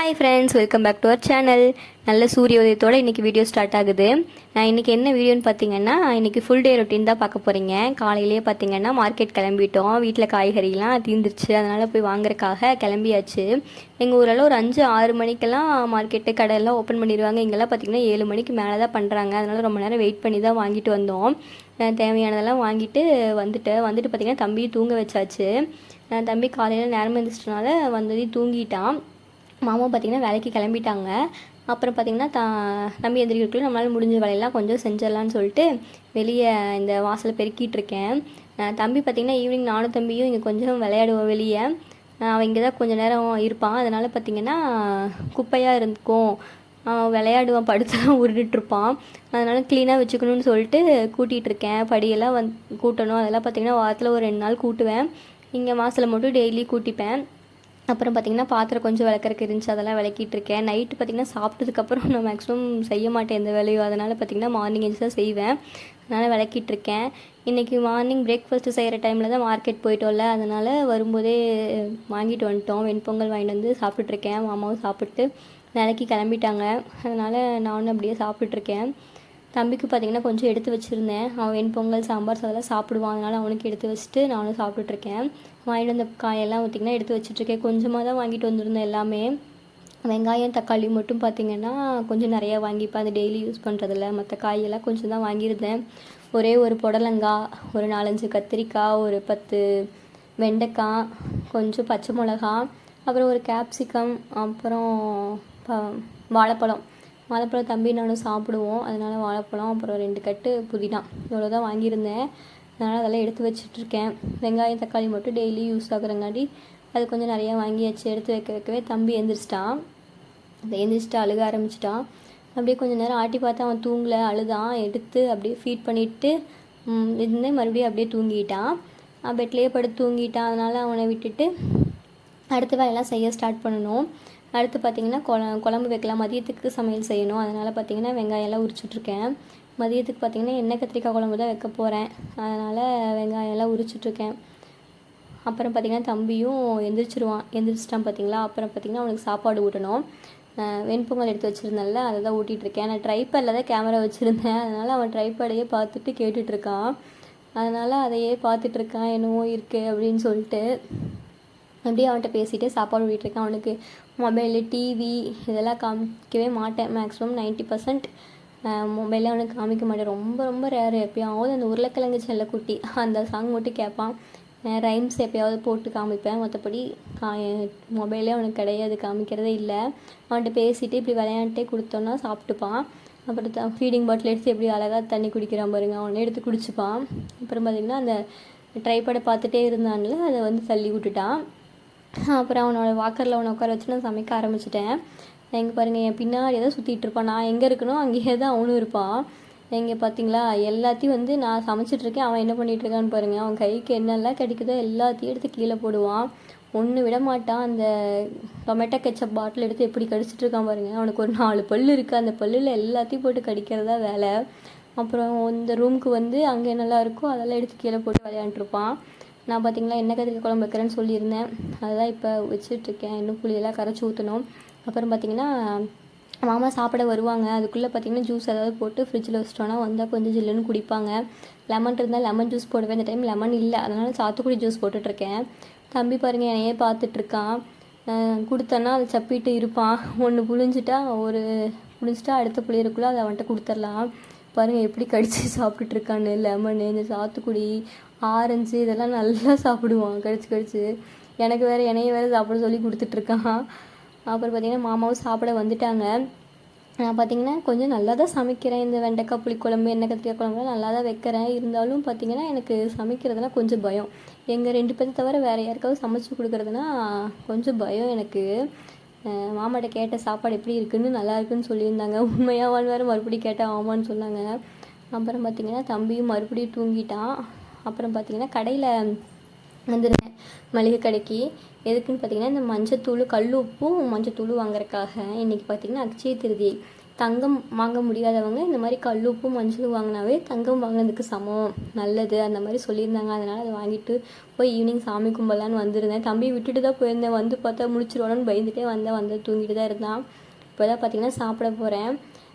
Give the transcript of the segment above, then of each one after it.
Hi friends, welcome back to our channel. நல்ல சூரிய உதயத்தோடு இன்றைக்கி வீடியோ ஸ்டார்ட் ஆகுது. இன்றைக்கி என்ன வீடியோன்னு பார்த்தீங்கன்னா, இன்றைக்கி ஃபுல் டே ரொட்டீன் தான் பார்க்க போகிறீங்க. காலையிலேயே பார்த்தீங்கன்னா மார்க்கெட் கிளம்பிட்டோம். வீட்டில் காய்கறிலாம் தீர்ந்துருச்சு, அதனால் போய் வாங்குறதுக்காக கிளம்பியாச்சு. எங்கள் ஊரெல்லாம் ஒரு 5-6 மணிக்கெல்லாம் மார்க்கெட்டு கடையெல்லாம் ஓப்பன் பண்ணிடுவாங்க. இங்கெல்லாம் பார்த்திங்கன்னா 7 மணிக்கு மேலே தான் பண்ணுறாங்க. அதனால் ரொம்ப நேரம் வெயிட் பண்ணி தான் வாங்கிட்டு வந்தோம். தேவையானதெல்லாம் வாங்கிட்டு வந்துட்டு பார்த்திங்கன்னா தம்பியை தூங்க வச்சாச்சு. தம்பி காலையில் நேரம் எழுந்திரிச்சனால வந்ததையும் தூங்கிட்டான். மாமா பார்த்திங்கன்னா வேலைக்கு கிளம்பிட்டாங்க. அப்புறம் பார்த்திங்கன்னா தம்பி எந்திரிக்கிறதுக்குள்ள நம்மளால் முடிஞ்ச வேலையெல்லாம் கொஞ்சம் செஞ்சிடலான்னு சொல்லிட்டு வெளியே இந்த வாசலை பெருக்கிட்டுருக்கேன். தம்பி பார்த்திங்கன்னா ஈவினிங் நானும் தம்பியும் இங்கே கொஞ்சம் விளையாடுவோம் வெளியே. அவன் இங்கே தான் கொஞ்சம் நேரம் இருப்பான். அதனால் பார்த்திங்கன்னா குப்பையாக இருக்கும், விளையாடுவான், படுத்துலாம் உருட்டுருப்பான். அதனால் க்ளீனாக வச்சுக்கணும்னு சொல்லிட்டு கூட்டிகிட்ருக்கேன். படியெல்லாம் கூட்டணும். அதெல்லாம் பார்த்திங்கன்னா வாரத்தில் ஒரு 2 நாள் கூட்டுவேன். இங்கே மாதத்தில் மட்டும் டெய்லி கூட்டிப்பேன். அப்புறம் பார்த்திங்கன்னா பாத்திரம் கொஞ்சம் விளக்கறக்கு இருந்துச்சு, அதெல்லாம் விளக்கிட்டுருக்கேன். நைட்டு பார்த்திங்கன்னா சாப்பிட்டதுக்கப்புறம் நான் மேக்ஸிமம் செய்ய மாட்டேன் எந்த வேலையும். அதனால் பார்த்திங்கன்னா மார்னிங் எழுந்து தான் செய்வேன். அதனால் விளக்கிட்டுருக்கேன். இன்றைக்கி மார்னிங் பிரேக்ஃபாஸ்ட்டு செய்கிற டைமில் தான் மார்க்கெட் போயிட்டோம்ல, அதனால் வரும்போதே வாங்கிட்டு வந்துட்டோம். வெண்பொங்கல் வாங்கிட்டு வந்து சாப்பிட்டுருக்கேன். மாமாவும் சாப்பிட்டு வேலைக்கு கிளம்பிட்டாங்க. அதனால் நானும் அப்படியே சாப்பிட்டுருக்கேன். தம்பிக்கு பார்த்திங்கன்னா கொஞ்சம் எடுத்து வச்சுருந்தேன். அவன் வெண்பொங்கல், சாம்பார் அதெல்லாம் சாப்பிடுவான். அதனால் அவனுக்கு எடுத்து வச்சுட்டு நானும் சாப்பிட்டுட்ருக்கேன். வாங்கிட்டு வந்த காயெல்லாம் பார்த்திங்கன்னா எடுத்து வச்சுட்ருக்கேன். கொஞ்சமாக தான் வாங்கிட்டு வந்திருந்தேன் எல்லாமே. வெங்காயம், தக்காளி மட்டும் பார்த்திங்கன்னா கொஞ்சம் நிறையா வாங்கிப்பேன். அது டெய்லி யூஸ் பண்ணுறதில்ல. மற்ற காயெல்லாம் கொஞ்சம் தான் வாங்கியிருந்தேன். ஒரே ஒரு புடலங்காய், ஒரு 4-5 கத்திரிக்காய், ஒரு 10 வெண்டைக்காய், கொஞ்சம் பச்சை மிளகா, அப்புறம் ஒரு கேப்சிகம், அப்புறம் வாழைப்பழம் தம்பி நானும் சாப்பிடுவோம். அதனால் வாழைப்பழம், அப்புறம் 2 கட்டு புதினா, இவ்வளோ தான் வாங்கியிருந்தேன். அதனால் அதெல்லாம் எடுத்து வச்சிட்ருக்கேன். வெங்காயம், தக்காளி மட்டும் டெய்லி யூஸ் ஆகுறங்காட்டி அது கொஞ்சம் நிறையா வாங்கியாச்சு. எடுத்து வைக்கவே தம்பி எந்திரிச்சிட்டு அழுக ஆரம்பிச்சிட்டான். அப்படியே கொஞ்சம் நேரம் ஆட்டி பார்த்தா அவன் தூங்கலை, அழுதான். எடுத்து அப்படியே ஃபீட் பண்ணிவிட்டு இருந்தேன். மறுபடியும் அப்படியே தூங்கிட்டான். பெட்லேயே படுத்து தூங்கிட்டான். அதனால் அவனை விட்டுட்டு அடுத்த வேலையெல்லாம் செய்ய ஸ்டார்ட் பண்ணணும். அடுத்து பார்த்திங்கன்னா குழம்பு வைக்கலாம், மதியத்துக்கு சமையல் செய்யணும். அதனால் பார்த்திங்கன்னா வெங்காயம்லாம் உரிச்சிட்ருக்கேன். மதியத்துக்கு பார்த்திங்கன்னா எண்ணெய் கத்திரிக்காய் குழம்பு தான் வைக்க போகிறேன். அதனால் வெங்காயம்லாம் உரிச்சிட்ருக்கேன். அப்புறம் பார்த்திங்கன்னா தம்பியும் எந்திரிச்சிட்டான் பார்த்திங்களா. அப்புறம் பார்த்திங்கன்னா அவனுக்கு சாப்பாடு ஊட்டணும். வெண்பொங்கல் எடுத்து வச்சுருந்தேன்ல, அதை தான் ஊட்டிகிட்ருக்கேன். நான் ட்ரைபேடில் தான் கேமரா வச்சுருந்தேன். அதனால் அவன் ட்ரைபேடையே பார்த்துட்டு கேட்டுட்ருக்கான். அதனால் அதையே பார்த்துட்ருக்கான், என்னவோ இருக்குது அப்படின்னு சொல்லிட்டு. அப்படியே அவன்கிட்ட பேசிகிட்டே சாப்பாடு ஊட்டிகிட்ருக்கேன். அவனுக்கு மொபைலு, டிவி இதெல்லாம் காமிக்கவே மாட்டேன். மேக்ஸிமம் 90% மொபைலே அவனுக்கு காமிக்க மாட்டேன். ரொம்ப ரொம்ப ரேரு. எப்போயாவது அந்த உருளைக்கிழங்கு செல்லக்குட்டி அந்த சாங் மட்டும் கேட்பான். ரைம்ஸ் எப்போயாவது போட்டு காமிப்பேன். மற்றபடி மொபைலே அவனுக்கு கிடையாது, காமிக்கிறதே இல்லை. அவன்கிட்ட பேசிகிட்டு இப்படி விளையாண்டுட்டே கொடுத்தோன்னா சாப்பிட்டுப்பான். அப்புறம் ஃபீடிங் பாட்டில் எடுத்து எப்படி அழகாக தண்ணி குடிக்கிறான் பாருங்க, அவனை எடுத்து குடிச்சுப்பான். அப்புறம் பார்த்திங்கன்னா அந்த ட்ரைபேடை பார்த்துட்டே இருந்தான்ல, அதை தள்ளி விட்டுட்டான். அப்புறம் அவனோட வாக்கரில் அவனை உட்கார வச்சு நான் சமைக்க ஆரம்பிச்சிட்டேன். எங்கே பாருங்கள், என் பின்னாடி தான் சுற்றிட்டு இருப்பான். நான் எங்கே இருக்கணும் அங்கேயே தான் அவனும் இருப்பான். எங்கே பார்த்தீங்களா, எல்லாத்தையும் நான் சமைச்சிட்ருக்கேன், அவன் என்ன பண்ணிகிட்ருக்கான்னு பாருங்கள். அவன் கைக்கு என்னெல்லாம் கிடைக்குதோ எல்லாத்தையும் எடுத்து கீழே போடுவான். ஒன்று விட மாட்டான். அந்த டொமேட்டோ கெச்சப் பாட்டில் எடுத்து எப்படி கடிச்சிட்ருக்கான் பாருங்கள். அவனுக்கு ஒரு 4 பல் இருக்குது. அந்த பல்லில் எல்லாத்தையும் போட்டு கடிக்கிறதா வேலை. அப்புறம் இந்த ரூமுக்கு அங்கே நல்லா இருக்கோ அதெல்லாம் எடுத்து கீழே போட்டு விளையாண்டுருப்பான். நான் பார்த்திங்களா எண்ணெய் கத்திரிக்காய் குழம்பு வைக்கிறேன்னு சொல்லியிருந்தேன். அதுதான் இப்போ வச்சிட்ருக்கேன். இன்னும் புளியெல்லாம் கரைச்சி ஊற்றணும். அப்புறம் பார்த்திங்கன்னா மாமா சாப்பிட வருவாங்க. அதுக்குள்ளே பார்த்திங்கன்னா ஜூஸ் ஏதாவது போட்டு ஃப்ரிட்ஜில் வச்சிட்டோன்னா வந்தால் கொஞ்சம் ஜில்லுன்னு குடிப்பாங்க. லெமன் இருந்தால் லெமன் ஜூஸ் போடுவேன். இந்த டைம் லெமன் இல்லை, அதனால் சாத்துக்குடி ஜூஸ் போட்டுட்ருக்கேன். தம்பி பாருங்கள் என்னையே பார்த்துட்ருக்கான். கொடுத்தேன்னா அதை சப்பிட்டு இருப்பான். ஒன்று புழிஞ்சிட்டா அடுத்த புளியருக்குள்ளே அதை அவன்கிட்ட கொடுத்துர்லாம். பாருங்கள் எப்படி கடிச்சு சாப்பிட்டுட்ருக்கான்னு. லெமனு, இந்த சாத்துக்குடி, ஆரஞ்சு இதெல்லாம் நல்லா சாப்பிடுவான் கடிச்சு. என்னைய வேறு சாப்பிட சொல்லி கொடுத்துட்ருக்கான். அப்புறம் பார்த்திங்கன்னா மாமாவும் சாப்பிட வந்துட்டாங்க. நான் பார்த்திங்கன்னா கொஞ்சம் நல்லா தான் சமைக்கிறேன். இந்த வெண்டைக்காய் புளிக்குழம்பு, எண்ணெய் கத்திரிக்காய் குழம்புலாம் நல்லா தான் வைக்கிறேன். இருந்தாலும் பார்த்திங்கன்னா எனக்கு சமைக்கிறதுலாம் கொஞ்சம் பயம். எங்கள் 2 பேரை தவிர வேறு யாருக்காவது சமைச்சு கொடுக்குறதுனா கொஞ்சம் பயம் எனக்கு. மாமாட்ட கேட்ட சாப்பாடு எப்படி இருக்குன்னு, நல்லா இருக்குன்னு சொல்லியிருந்தாங்க. உண்மையாவான்னு வேறு மறுபடியும் கேட்டால் ஆமான்னு சொன்னாங்க. அப்புறம் பார்த்திங்கன்னா தம்பியும் மறுபடியும் தூங்கிட்டான். அப்புறம் பார்த்திங்கன்னா கடையில் வந்துருந்தேன், மளிகை கடைக்கு. எதுக்குன்னு பார்த்திங்கன்னா இந்த மஞ்சத்தூள், கல் உப்பும் மஞ்சத்தூளும் வாங்குறதுக்காக. இன்றைக்கி பார்த்திங்கன்னா அக்ஷய திருதியை. தங்கம் வாங்க முடியாதவங்க இந்த மாதிரி கல்லுப்பும் மஞ்சளும் வாங்கினாவே தங்கம் வாங்கினதுக்கு சமம், நல்லது அந்த மாதிரி சொல்லியிருந்தாங்க. அதனால் அதை வாங்கிட்டு போய் ஈவினிங் சாமி கும்பலான்னு வந்திருந்தேன். தம்பி விட்டுட்டு தான் போயிருந்தேன். வந்து பார்த்தா முழிச்சிருவானு பயந்துட்டே வந்து தூங்கிட்டு தான் இருந்தான். இப்போ தான் பார்த்திங்கன்னா சாப்பிட போகிறேன்.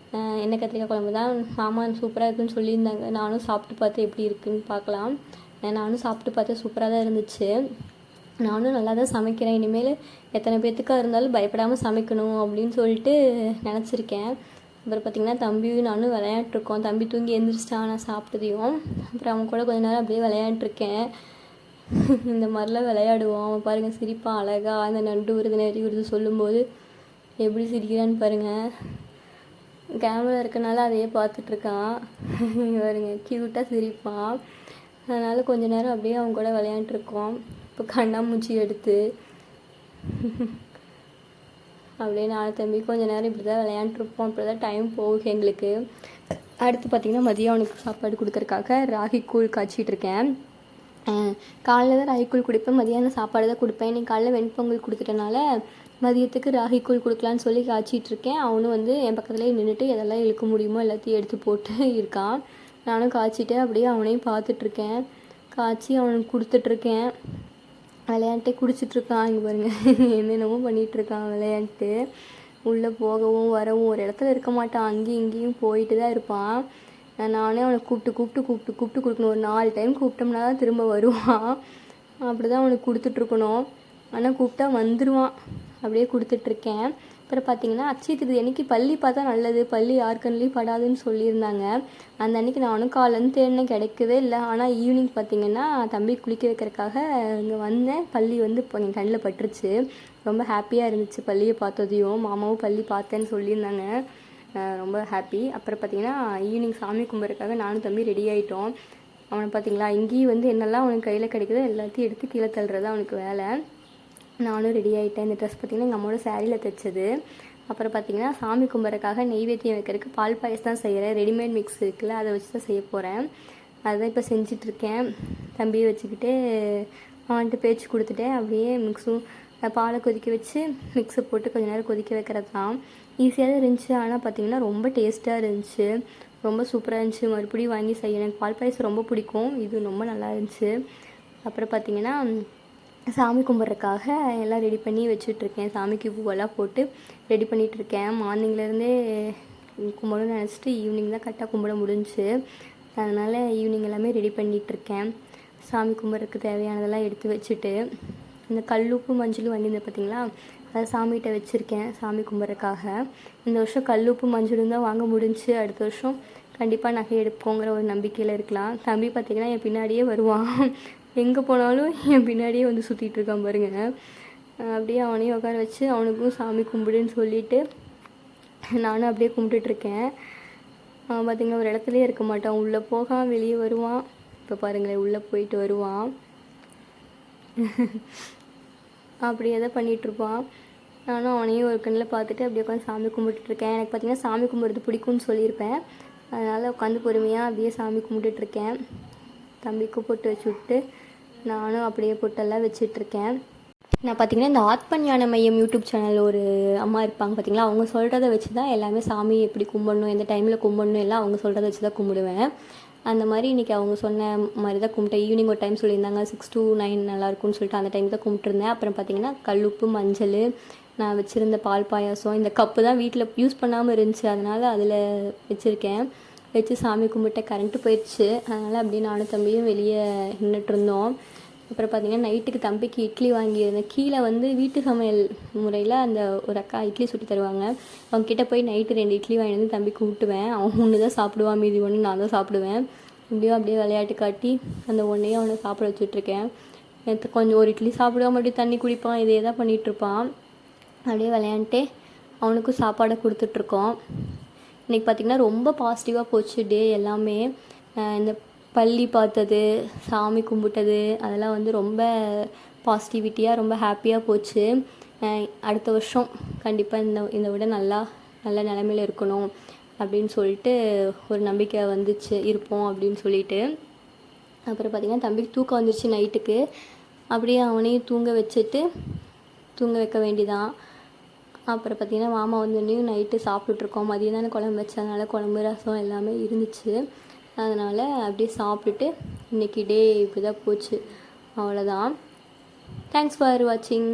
எண்ணெய் கத்திரிக்காய் குழம்பு தான். மாமா சூப்பராக இருக்குன்னு சொல்லியிருந்தாங்க. நானும் சாப்பிட்டு பார்த்து எப்படி இருக்குன்னு பார்க்கலாம். நானும் சாப்பிட்டு பார்த்தேன், சூப்பராக தான் இருந்துச்சு. நானும் நல்லா தான் சமைக்கிறேன். இனிமேல் எத்தனை பேர்த்துக்காக இருந்தாலும் பயப்படாமல் சமைக்கணும் அப்படின்னு சொல்லிட்டு நினச்சிருக்கேன். அப்புறம் பார்த்திங்கன்னா தம்பியும் நானும் விளையாண்டுருக்கோம். தம்பி தூங்கி எழுந்திரிச்சிட்டான் நான் சாப்பிட்டதையும். அப்புறம் அவன் கூட கொஞ்ச நேரம் அப்படியே விளையாண்டுருக்கேன். இந்த மாதிரிலாம் விளையாடுவோம். அவன் பாருங்கள் சிரிப்பான் அழகாக. அந்த நண்டு வருது நெறி வருது சொல்லும்போது எப்படி சிரிக்கிறான்னு பாருங்கள். கேமரா இருக்கனால அதையே பார்த்துட்ருக்கான். பாருங்க க்யூட்டாக சிரிப்பான். அதனால் கொஞ்ச நேரம் அப்படியே அவங்க கூட விளையாண்டுருக்கோம். இப்போ கண்ணாமூச்சி எடுத்து அப்படியே நானும் தம்பி கொஞ்சம் நேரம் இப்படி தான் விளையாண்டுருப்போம். அப்படி தான் டைம் போகும் எங்களுக்கு. அடுத்து பார்த்திங்கன்னா மதியம் அவனுக்கு சாப்பாடு கொடுக்கறக்காக ராகி கூழ் காய்ச்சிட்ருக்கேன். காலையில் தான் ராகி கூழ் குடிப்பேன், மதியானம் சாப்பாடு தான் கொடுப்பேன். இன்றைக்கி காலையில் வெண்பொங்கல் கொடுத்துட்டனால மதியத்துக்கு ராகி கூழ் கொடுக்கலான்னு சொல்லி காய்ச்சிட்ருக்கேன். அவனும் வந்து என் பக்கத்துலேயே நின்றுட்டு எதெல்லாம் இழுக்க முடியுமோ எல்லாத்தையும் எடுத்து போட்டு இருக்கான். நானும் காய்ச்சிட்டு அப்படியே அவனையும் பார்த்துட்ருக்கேன். காய்ச்சி அவனுக்கு கொடுத்துட்ருக்கேன். விளையாண்டே குடிச்சிட்ருக்கான். இங்கே பாருங்கள் என்னென்னமோ பண்ணிகிட்ருக்கான் விளையாண்டு. உள்ளே போகவும் வரவும் ஒரு இடத்துல இருக்க மாட்டான். அங்கேயும் இங்கேயும் போயிட்டு தான் இருப்பான். நானே அவனை கூப்பிட்டு கொடுக்கணும். ஒரு 4 டைம் கூப்பிட்டோம்னா தான் திரும்ப வருவான். அப்படி தான் அவனுக்கு கொடுத்துட்ருக்கணும். ஆனால் கூப்பிட்டா வந்துடுவான். அப்படியே கொடுத்துட்ருக்கேன். அப்புறம் பார்த்திங்கன்னா அட்சய திருதி அன்றைக்கி பள்ளி பார்த்தா நல்லது, பள்ளி யார் கண்ணுலேயும் படாதுன்னு சொல்லியிருந்தாங்க. அந்த அன்றைக்கி நானும் காலேருந்து தேடினேன், கிடைக்கவே இல்லை. ஆனால் ஈவினிங் பார்த்திங்கன்னா தம்பி குளிக்க வைக்கிறதுக்காக இங்கே வந்தேன். பள்ளி வந்து இப்போ என் கண்ணில் பட்டுருச்சு. ரொம்ப ஹாப்பியாக இருந்துச்சு பள்ளியை பார்த்ததையும். மாமாவும் பள்ளி பார்த்தேன்னு சொல்லியிருந்தாங்க. ரொம்ப ஹாப்பி. அப்புறம் பார்த்திங்கன்னா ஈவினிங் சாமி கும்பிட்றதுக்காக நானும் தம்பி ரெடி ஆகிட்டோம். அவனை பார்த்திங்களா இங்கேயும் வந்து என்னெல்லாம் அவனுக்கு கையில் கிடைக்குதோ எல்லாத்தையும் எடுத்து கீழே தள்ளுறது அவனுக்கு வேலை. நானும் ரெடி ஆகிட்டேன். இந்த ட்ரெஸ் பார்த்திங்கன்னா எங்கள் அம்மாவோட சாரியில் தைச்சது. அப்புறம் பார்த்திங்கன்னா சாமி கும்பிட்றதுக்காக நெய்வேத்தியம் வைக்கிறதுக்கு பால் பாயசம் தான் செய்கிறேன். ரெடிமேட் மிக்ஸ் இருக்குல்ல, அதை வச்சு தான் செய்ய போகிறேன். அதுதான் இப்போ செஞ்சிட்ருக்கேன். தம்பியை வச்சுக்கிட்டு அவன்ட்டு பேச்சு கொடுத்துட்டேன். அப்படியே மிக்ஸும் பாலை கொதிக்க வச்சு மிக்ஸை போட்டு கொஞ்சம் நேரம் கொதிக்க வைக்கிறது தான். ஈஸியாக தான் இருந்துச்சு. ஆனால் பார்த்திங்கன்னா ரொம்ப டேஸ்ட்டாக இருந்துச்சு, ரொம்ப சூப்பராக இருந்துச்சு. மறுபடியும் வாங்கி செய்யணும். எனக்கு பால் பாயசம் ரொம்ப பிடிக்கும். இது ரொம்ப நல்லா இருந்துச்சு. அப்புறம் பார்த்திங்கன்னா சாமி கும்பிட்றதுக்காக எல்லாம் ரெடி பண்ணி வச்சுட்ருக்கேன். சாமிக்கு பூவெல்லாம் போட்டு ரெடி பண்ணிகிட்ருக்கேன். மார்னிங்லேருந்தே கும்பிடணும்னு நினச்சிட்டு ஈவினிங் தான் கரெக்டாக கும்பிட முடிஞ்சிச்சு. அதனால் ஈவினிங் எல்லாமே ரெடி பண்ணிகிட்ருக்கேன். சாமி கும்பிட்றதுக்கு தேவையானதெல்லாம் எடுத்து வச்சுட்டு இந்த கல்லுப்பு மஞ்சளும் வாங்கியிருந்தேன் பார்த்திங்களா, அதை சாமிகிட்ட வச்சுருக்கேன் சாமி கும்பிட்றதுக்காக. இந்த வருஷம் கல்லுப்பு மஞ்சளும் தான் வாங்க முடிஞ்சிச்சு. அடுத்த வருஷம் கண்டிப்பாக நகை எடுப்போங்கிற ஒரு நம்பிக்கையில் இருக்கலாம். தம்பி பார்த்திங்கன்னா என் பின்னாடியே வருவான். எங்கே போனாலும் என் பின்னாடியே வந்து சுற்றிட்டு இருக்கான் பாருங்க. அப்படியே அவனையும் உட்கார வச்சு அவனுக்கும் சாமி கும்பிடுன்னு சொல்லிவிட்டு நானும் அப்படியே கும்பிட்டுட்ருக்கேன். பார்த்திங்கன்னா ஒரு இடத்துலையே இருக்க மாட்டான். உள்ளே போகான் வெளியே வருவான். இப்போ பாருங்களேன் உள்ளே போயிட்டு வருவான். அப்படியே தான் பண்ணிகிட்ருப்பான். நானும் அவனையும் ஒரு கண்ணில் பார்த்துட்டு அப்படியே உட்காந்து சாமி கும்பிட்டுட்ருக்கேன். எனக்கு பார்த்திங்கன்னா சாமி கும்பிட்றது பிடிக்கும்னு சொல்லியிருப்பேன். அதனால் உட்காந்து பொறுமையாக அப்படியே சாமி கும்பிட்டுட்ருக்கேன். தம்பிக்கு பொட்டு வச்சு விட்டு நானும் அப்படியே பொட்டெல்லாம் வச்சிட்ருக்கேன். நான் பார்த்திங்கன்னா இந்த ஆத்மஞான மையம் யூடியூப் சேனல் ஒரு அம்மா இருப்பாங்க பார்த்திங்களா, அவங்க சொல்கிறத வச்சு தான் எல்லாமே சாமி எப்படி கும்பிடணும், எந்த டைமில் கும்பிடணும் எல்லாம் அவங்க சொல்கிறத வச்சு தான் கும்பிடுவேன். அந்த மாதிரி இன்றைக்கி அவங்க சொன்ன மாதிரி தான் கும்பிட்டேன். ஈவினிங் ஒரு டைம் சொல்லியிருந்தாங்க 6 to 9 நல்லாயிருக்கும்னு சொல்லிட்டு அந்த டைம் தான் கும்பிட்டுருந்தேன். அப்புறம் பார்த்திங்கன்னா கல்லுப்பு மஞ்சள் நான் வச்சுருந்த பால் பாயாசம், இந்த கப்பு தான் வீட்டில் யூஸ் பண்ணாமல் இருந்துச்சு, அதனால் அதில் வச்சுருக்கேன். வச்சு சாமி கும்பிட்ட கரண்ட்டு போயிடுச்சு. அதனால் அப்படியே நானும் தம்பியும் வெளியே நின்றுட்டுருந்தோம். அப்புறம் பார்த்திங்கன்னா நைட்டுக்கு தம்பிக்கு இட்லி வாங்கியிருந்தேன். கீழே வந்து வீட்டு சமையல் முறையில் அந்த ஒரு அக்கா இட்லி சுட்டு தருவாங்க. அவங்ககிட்ட போய் நைட்டு 2 இட்லி வாங்கி வந்து தம்பிக்கு ஊட்டுவேன். அவன் ஒன்று தான் சாப்பிடுவான், மீதி ஒன்று நான் தான் சாப்பிடுவேன். இப்படியும் அப்படியே விளையாட்டு காட்டி அந்த ஒன்றையும் அவனை சாப்பிட வச்சுட்ருக்கேன். எனக்கு கொஞ்சம் ஒரு இட்லி சாப்பிடுவான், மறுபடியும் தண்ணி குடிப்பான், இதே தான் பண்ணிகிட்ருப்பான். அப்படியே விளையாண்டுட்டே அவனுக்கும் சாப்பாடை கொடுத்துட்ருக்கோம். இன்றைக்கி பார்த்திங்கன்னா ரொம்ப பாசிட்டிவாக போச்சு டே எல்லாமே. இந்த பள்ளி பார்த்தது, சாமி கும்பிட்டது, அதெல்லாம் வந்து ரொம்ப பாசிட்டிவிட்டியாக ரொம்ப ஹாப்பியாக போச்சு. அடுத்த வருஷம் கண்டிப்பாக இந்த விட நல்ல நிலமையில இருக்கணும் அப்படின்னு சொல்லிட்டு ஒரு நம்பிக்கை வந்துச்சு, இருப்போம் அப்படின்னு சொல்லிட்டு. அப்புறம் பார்த்திங்கன்னா தம்பிக்கு தூக்கம் வந்துருச்சு நைட்டுக்கு. அப்படியே அவனையும் தூங்க வைக்க வேண்டிதான். அப்புறம் பார்த்திங்கன்னா மாமா வந்தோடனையும் நைட்டு சாப்பிட்டுட்ருக்கோம். மதியம் தானே குழம்பு வச்சதுனால குழம்பு ரசம் எல்லாமே இருந்துச்சு. அதனால் அப்படியே சாப்பிட்டுட்டு இன்றைக்கி டே இப்படி தான் போச்சு. அவ்வளோதான். தேங்க்ஸ் ஃபார் வாட்சிங்.